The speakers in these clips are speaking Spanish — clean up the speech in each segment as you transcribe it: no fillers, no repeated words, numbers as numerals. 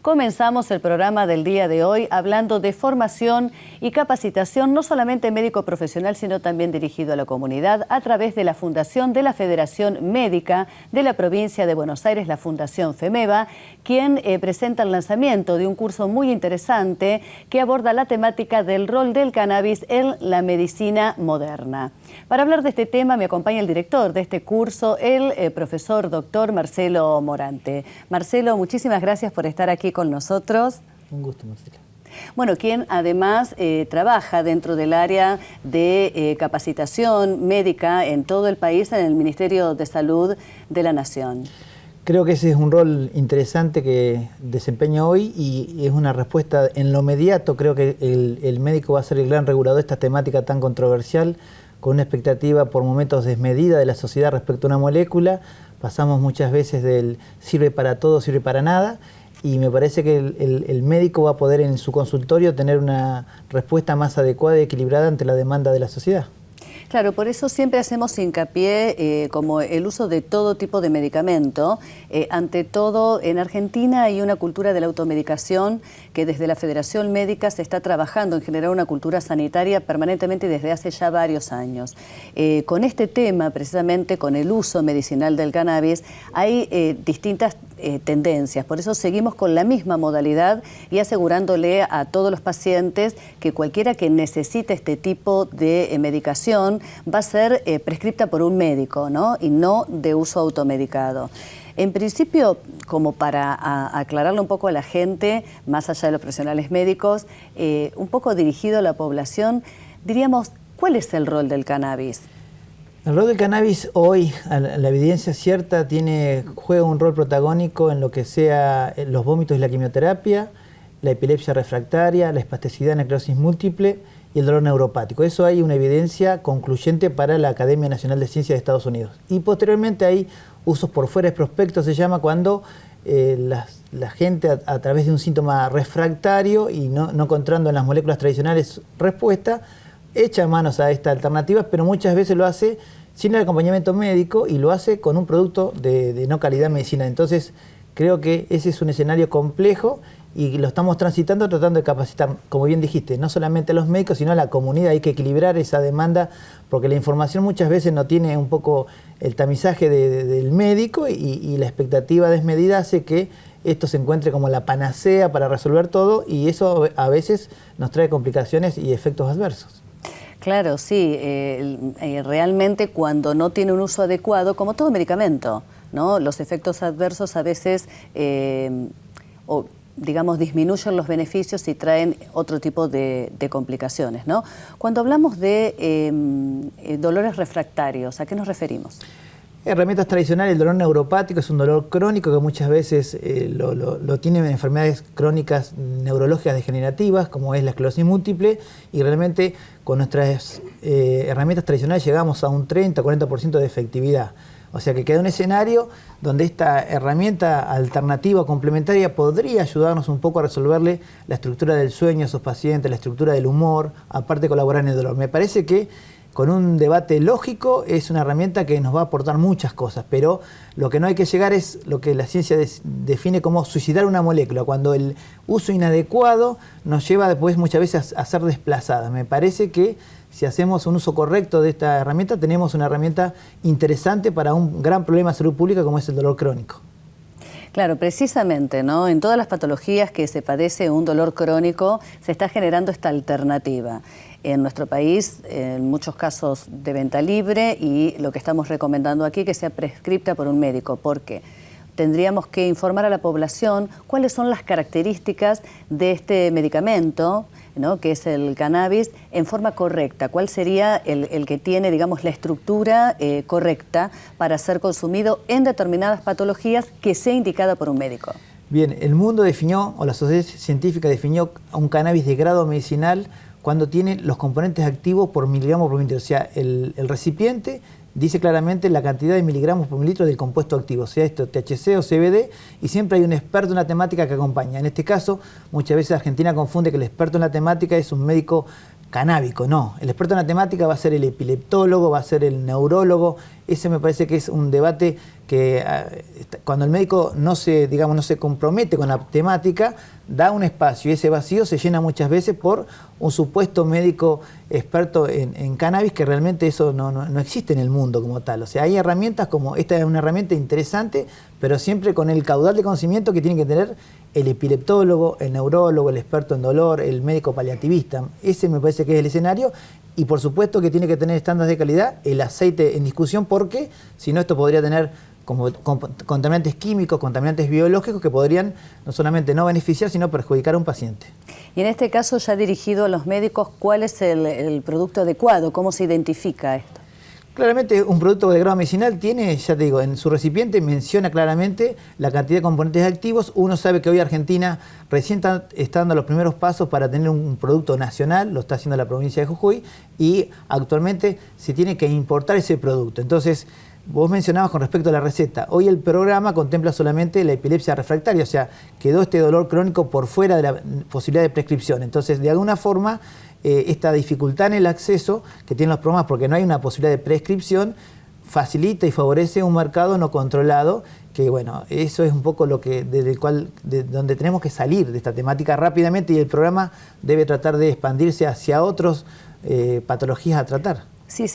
Comenzamos el programa del día de hoy hablando de formación y capacitación, no solamente médico profesional, sino también dirigido a la comunidad a través de la Fundación de la Federación Médica de la Provincia de Buenos Aires, la Fundación FEMEBA, quien presenta el lanzamiento de un curso muy interesante que aborda la temática del rol del cannabis en la medicina moderna. Para hablar de este tema me acompaña el director de este curso, el profesor doctor Marcelo Morante. Marcelo, muchísimas gracias por estar aquí con nosotros. Un gusto, Marcelo. Bueno, quien además trabaja dentro del área de capacitación médica en todo el país, en el Ministerio de Salud de la Nación. Creo que ese es un rol interesante que desempeña hoy y es una respuesta en lo inmediato. Creo que el médico va a ser el gran regulador de esta temática tan controversial, con una expectativa por momentos desmedida de la sociedad respecto a una molécula. Pasamos muchas veces del sirve para todo, sirve para nada, y me parece que el médico va a poder en su consultorio tener una respuesta más adecuada y equilibrada ante la demanda de la sociedad. Claro, por eso siempre hacemos hincapié como el uso de todo tipo de medicamento. Ante todo, en Argentina hay una cultura de la automedicación que desde la Federación Médica se está trabajando en generar una cultura sanitaria permanentemente desde hace ya varios años. Con este tema, precisamente con el uso medicinal del cannabis, hay distintas tendencias. Por eso seguimos con la misma modalidad y asegurándole a todos los pacientes que cualquiera que necesite este tipo de medicación va a ser prescripta por un médico, ¿no? Y no de uso automedicado. En principio, como para aclararle un poco a la gente, más allá de los profesionales médicos, un poco dirigido a la población, diríamos, ¿cuál es el rol del cannabis? El rol del cannabis hoy, la evidencia cierta, juega un rol protagónico en lo que sea los vómitos y la quimioterapia, la epilepsia refractaria, la espasticidad, necrosis múltiple y el dolor neuropático. Eso hay una evidencia concluyente para la Academia Nacional de Ciencias de Estados Unidos. Y posteriormente hay usos por fuera de prospecto, se llama, cuando la gente a través de un síntoma refractario y no encontrando en las moléculas tradicionales respuesta, echa manos a esta alternativa, pero muchas veces lo hace sin el acompañamiento médico y lo hace con un producto de no calidad medicinal. Entonces, creo que ese es un escenario complejo y lo estamos transitando tratando de capacitar, como bien dijiste, no solamente a los médicos, sino a la comunidad. Hay que equilibrar esa demanda porque la información muchas veces no tiene un poco el tamizaje del médico y la expectativa desmedida hace que esto se encuentre como la panacea para resolver todo y eso a veces nos trae complicaciones y efectos adversos. Claro, sí, realmente cuando no tiene un uso adecuado, como todo medicamento, ¿no? Los efectos adversos a veces, digamos, disminuyen los beneficios y traen otro tipo de complicaciones, ¿no? Cuando hablamos de dolores refractarios, ¿a qué nos referimos? Herramientas tradicionales, el dolor neuropático es un dolor crónico que muchas veces lo tienen enfermedades crónicas neurológicas degenerativas, como es la esclerosis múltiple, y realmente con nuestras herramientas tradicionales llegamos a un 30-40% de efectividad. O sea que queda un escenario donde esta herramienta alternativa o complementaria podría ayudarnos un poco a resolverle la estructura del sueño a esos pacientes, la estructura del humor, aparte de colaborar en el dolor. Me parece que con un debate lógico es una herramienta que nos va a aportar muchas cosas, pero lo que no hay que llegar es lo que la ciencia define como suicidar una molécula, cuando el uso inadecuado nos lleva después muchas veces a ser desplazada. Me parece que si hacemos un uso correcto de esta herramienta, tenemos una herramienta interesante para un gran problema de salud pública como es el dolor crónico. Claro, precisamente, ¿no? En todas las patologías que se padece un dolor crónico se está generando esta alternativa. En nuestro país, en muchos casos de venta libre y lo que estamos recomendando aquí que sea prescripta por un médico. ¿Por qué? Tendríamos que informar a la población cuáles son las características de este medicamento, ¿no? Que es el cannabis, en forma correcta. ¿Cuál sería el que tiene, digamos, la estructura correcta para ser consumido en determinadas patologías que sea indicada por un médico? Bien, el mundo definió, o la sociedad científica definió un cannabis de grado medicinal cuando tiene los componentes activos por miligramo por mililitro. O sea, el recipiente dice claramente la cantidad de miligramos por mililitro del compuesto activo, sea esto THC o CBD, y siempre hay un experto en la temática que acompaña. En este caso, muchas veces Argentina confunde que el experto en la temática es un médico canábico. No, el experto en la temática va a ser el epileptólogo, va a ser el neurólogo. Ese me parece que es un debate que cuando el médico no se compromete con la temática, da un espacio, y ese vacío se llena muchas veces por un supuesto médico experto en cannabis, que realmente eso no existe en el mundo como tal. O sea, hay herramientas como esta, es una herramienta interesante, pero siempre con el caudal de conocimiento que tiene que tener el epileptólogo, el neurólogo, el experto en dolor, el médico paliativista. Ese me parece que es el escenario, y por supuesto que tiene que tener estándares de calidad el aceite en discusión, porque si no, esto podría tener como contaminantes químicos, contaminantes biológicos que podrían no solamente no beneficiar, sino perjudicar a un paciente. Y en este caso, ya dirigido a los médicos, ¿cuál es el producto adecuado? ¿Cómo se identifica esto? Claramente un producto de grado medicinal tiene, ya te digo, en su recipiente menciona claramente la cantidad de componentes activos. Uno sabe que hoy Argentina recién está dando los primeros pasos para tener un producto nacional, lo está haciendo la provincia de Jujuy, y actualmente se tiene que importar ese producto. Entonces, vos mencionabas con respecto a la receta, hoy el programa contempla solamente la epilepsia refractaria, o sea, quedó este dolor crónico por fuera de la posibilidad de prescripción. Entonces, de alguna forma, esta dificultad en el acceso que tienen los programas, porque no hay una posibilidad de prescripción, facilita y favorece un mercado no controlado, que bueno, eso es un poco lo que donde tenemos que salir de esta temática rápidamente, y el programa debe tratar de expandirse hacia otras patologías a tratar. Sí,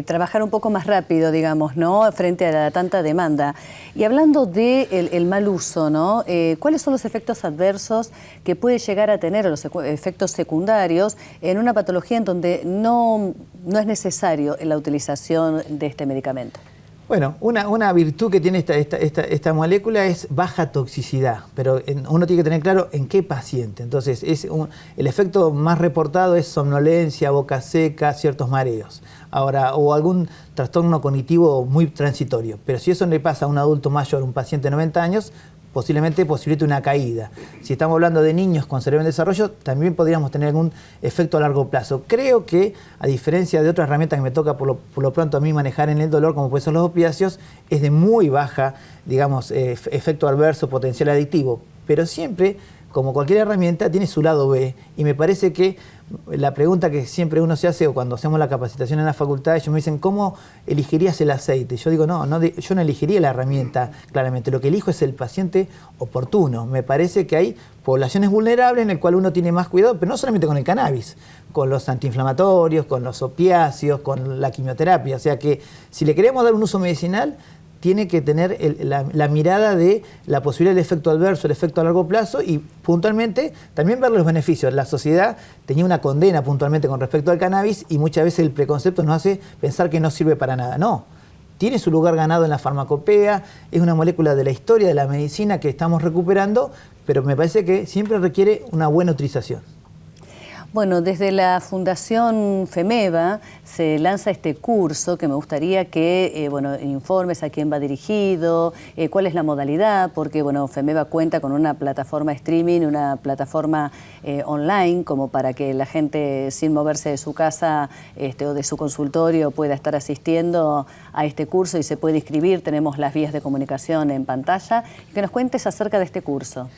trabajar un poco más rápido, digamos, ¿no?, frente a tanta demanda. Y hablando del mal uso, ¿no?, ¿cuáles son los efectos adversos que puede llegar a tener, los efectos secundarios, en una patología en donde no es necesario la utilización de este medicamento? Bueno, una virtud que tiene esta molécula es baja toxicidad, pero uno tiene que tener claro en qué paciente. Entonces, el efecto más reportado es somnolencia, boca seca, ciertos mareos. Ahora, o algún trastorno cognitivo muy transitorio. Pero si eso le pasa a un adulto mayor, un paciente de 90 años, posiblemente posibilite una caída. Si estamos hablando de niños con cerebro en desarrollo, también podríamos tener algún efecto a largo plazo. Creo que, a diferencia de otras herramientas que me toca por lo pronto a mí manejar en el dolor, como pueden ser los opiáceos, es de muy baja, digamos, efecto adverso, potencial adictivo. Pero siempre, como cualquier herramienta, tiene su lado B. Y me parece que la pregunta que siempre uno se hace, o cuando hacemos la capacitación en la facultad, ellos me dicen, ¿cómo elegirías el aceite? Yo digo, yo no elegiría la herramienta, claramente. Lo que elijo es el paciente oportuno. Me parece que hay poblaciones vulnerables en las cuales uno tiene más cuidado, pero no solamente con el cannabis, con los antiinflamatorios, con los opiáceos, con la quimioterapia. O sea que si le queremos dar un uso medicinal, tiene que tener la mirada de la posibilidad del efecto adverso, el efecto a largo plazo, y puntualmente también ver los beneficios. La sociedad tenía una condena puntualmente con respecto al cannabis, y muchas veces el preconcepto nos hace pensar que no sirve para nada. No, tiene su lugar ganado en la farmacopea, es una molécula de la historia de la medicina que estamos recuperando, pero me parece que siempre requiere una buena utilización. Bueno, desde la Fundación FEMEVA se lanza este curso que me gustaría que informes a quién va dirigido, cuál es la modalidad, porque FEMEVA cuenta con una plataforma streaming, una plataforma online, como para que la gente sin moverse de su casa o de su consultorio pueda estar asistiendo a este curso y se puede inscribir. Tenemos las vías de comunicación en pantalla. Que nos cuentes acerca de este curso.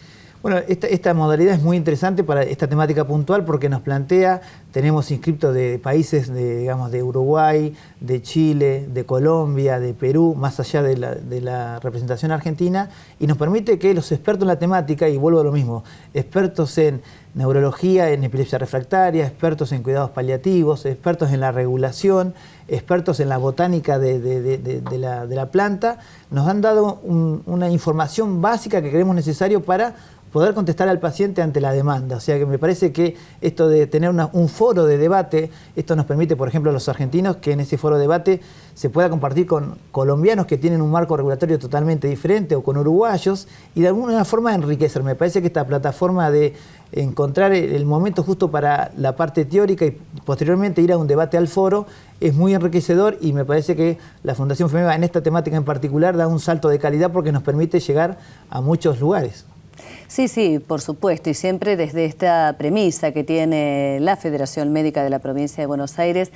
Bueno, esta modalidad es muy interesante para esta temática puntual, porque nos plantea, tenemos inscriptos de países de Uruguay, de Chile, de Colombia, de Perú, más allá de la representación argentina, y nos permite que los expertos en la temática, y vuelvo a lo mismo, expertos en neurología, en epilepsia refractaria, expertos en cuidados paliativos, expertos en la regulación, expertos en la botánica de la planta, nos han dado una información básica que creemos necesario para poder contestar al paciente ante la demanda. O sea que me parece que esto de tener un foro de debate, esto nos permite, por ejemplo, a los argentinos, que en ese foro de debate se pueda compartir con colombianos que tienen un marco regulatorio totalmente diferente, o con uruguayos, y de alguna forma enriquecer. Me parece que esta plataforma de encontrar el momento justo para la parte teórica y posteriormente ir a un debate al foro es muy enriquecedor, y me parece que la Fundación FEMEVA en esta temática en particular da un salto de calidad porque nos permite llegar a muchos lugares. Sí, sí, por supuesto, y siempre desde esta premisa que tiene la Federación Médica de la Provincia de Buenos Aires,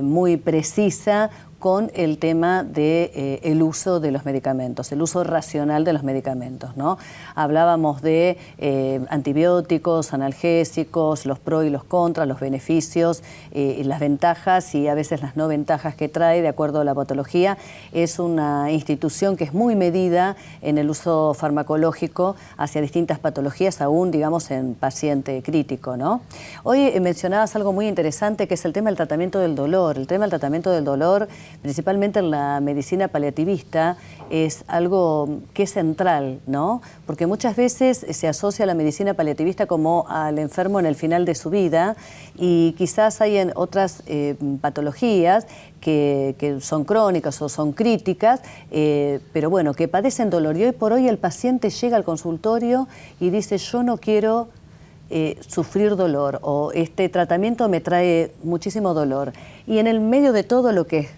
muy precisa con el tema de el uso de los medicamentos, el uso racional de los medicamentos, ¿no? Hablábamos de antibióticos, analgésicos, los pros y los contras, los beneficios, las ventajas y a veces las no ventajas que trae de acuerdo a la patología. Es una institución que es muy medida en el uso farmacológico hacia distintas patologías, aún digamos en paciente crítico, ¿no? Hoy mencionabas algo muy interesante que es el tema del tratamiento del dolor. El tema del tratamiento del dolor, principalmente en la medicina paliativista, es algo que es central, ¿no? Porque muchas veces se asocia la medicina paliativista como al enfermo en el final de su vida y quizás hay en otras patologías que son crónicas o son críticas, pero bueno, que padecen dolor. Y hoy por hoy el paciente llega al consultorio y dice, yo no quiero sufrir dolor o este tratamiento me trae muchísimo dolor. Y en el medio de todo lo que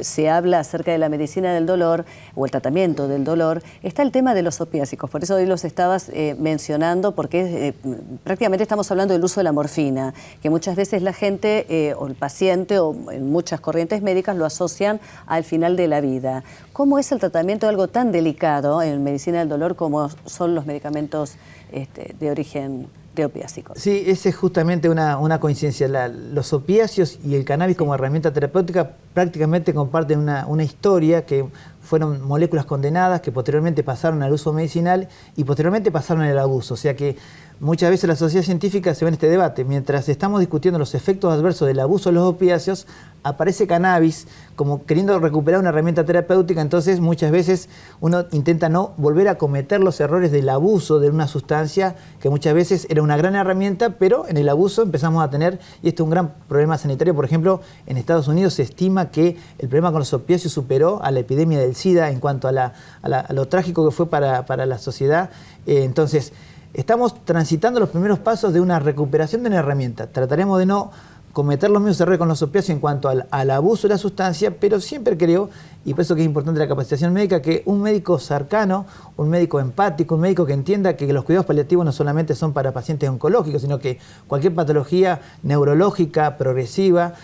se habla acerca de la medicina del dolor o el tratamiento del dolor, está el tema de los opiáceos. Por eso hoy los estabas mencionando, porque prácticamente estamos hablando del uso de la morfina, que muchas veces la gente o el paciente o en muchas corrientes médicas lo asocian al final de la vida. ¿Cómo es el tratamiento de algo tan delicado en medicina del dolor como son los medicamentos de origen de opiáceos? Sí, esa es justamente una coincidencia. Los opiáceos y el cannabis como herramienta terapéutica prácticamente comparten una historia, que fueron moléculas condenadas que posteriormente pasaron al uso medicinal y posteriormente pasaron al abuso. O sea que muchas veces la sociedad científica se ve en este debate. Mientras estamos discutiendo los efectos adversos del abuso de los opiáceos, aparece cannabis como queriendo recuperar una herramienta terapéutica. Entonces muchas veces uno intenta no volver a cometer los errores del abuso de una sustancia que muchas veces era una gran herramienta, pero en el abuso empezamos a tener, y esto es un gran problema sanitario. Por ejemplo, en Estados Unidos se estima que el problema con los opiáceos superó a la epidemia del SIDA en cuanto a lo trágico que fue para la sociedad. Entonces estamos transitando los primeros pasos de una recuperación de una herramienta. Trataremos de no cometer los mismos errores con los opiáceos en cuanto al abuso de la sustancia, pero siempre creo, y por eso que es importante la capacitación médica, que un médico cercano, un médico empático, un médico que entienda que los cuidados paliativos no solamente son para pacientes oncológicos, sino que cualquier patología neurológica, progresiva,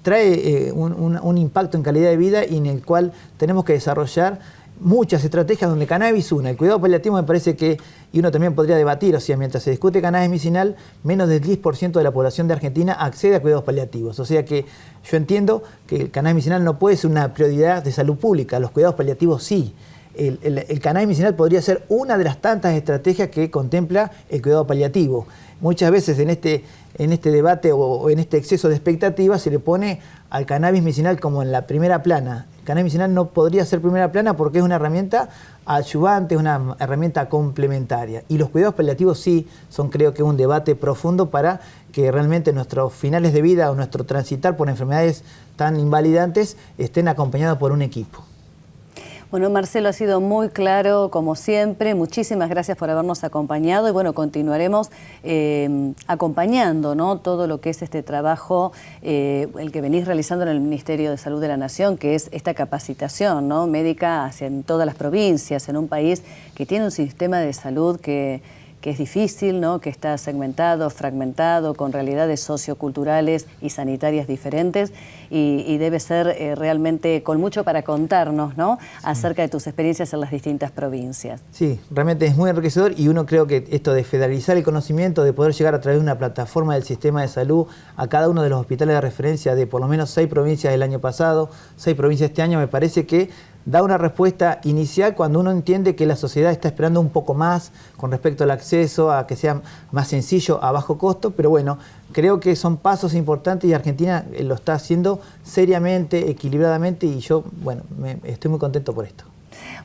trae un impacto en calidad de vida y en el cual tenemos que desarrollar muchas estrategias donde cannabis una. El cuidado paliativo me parece que, y uno también podría debatir, o sea, mientras se discute cannabis medicinal, menos del 10% de la población de Argentina accede a cuidados paliativos. O sea que yo entiendo que el cannabis medicinal no puede ser una prioridad de salud pública, los cuidados paliativos sí. El cannabis medicinal podría ser una de las tantas estrategias que contempla el cuidado paliativo. Muchas veces en este debate o en este exceso de expectativas se le pone al cannabis medicinal como en la primera plana. El cannabis medicinal no podría ser primera plana porque es una herramienta adyuvante, es una herramienta complementaria. Y los cuidados paliativos sí son, creo que, un debate profundo para que realmente nuestros finales de vida o nuestro transitar por enfermedades tan invalidantes estén acompañados por un equipo. Bueno, Marcelo, ha sido muy claro, como siempre. Muchísimas gracias por habernos acompañado y bueno, continuaremos acompañando, ¿no?, todo lo que es este trabajo, el que venís realizando en el Ministerio de Salud de la Nación, que es esta capacitación, ¿no?, médica en todas las provincias, en un país que tiene un sistema de salud que es difícil, ¿no?, que está segmentado, fragmentado, con realidades socioculturales y sanitarias diferentes y debe ser realmente con mucho para contarnos, ¿no?, acerca de tus experiencias en las distintas provincias. Sí, realmente es muy enriquecedor y uno creo que esto de federalizar el conocimiento, de poder llegar a través de una plataforma del sistema de salud a cada uno de los hospitales de referencia de por lo menos 6 provincias el año pasado, 6 provincias este año, me parece que da una respuesta inicial cuando uno entiende que la sociedad está esperando un poco más con respecto al acceso, a que sea más sencillo, a bajo costo, pero bueno, creo que son pasos importantes y Argentina lo está haciendo seriamente, equilibradamente y yo, bueno, estoy muy contento por esto.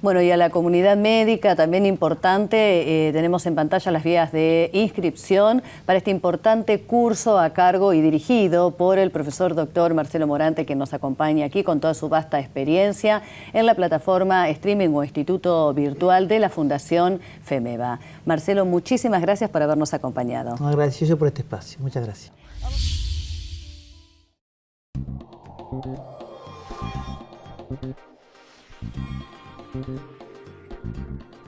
Bueno, y a la comunidad médica también importante, tenemos en pantalla las vías de inscripción para este importante curso a cargo y dirigido por el profesor doctor Marcelo Morante, que nos acompaña aquí con toda su vasta experiencia en la plataforma streaming o instituto virtual de la Fundación FEMEVA. Marcelo, muchísimas gracias por habernos acompañado. Agradecido yo por este espacio. Muchas gracias. Thank you.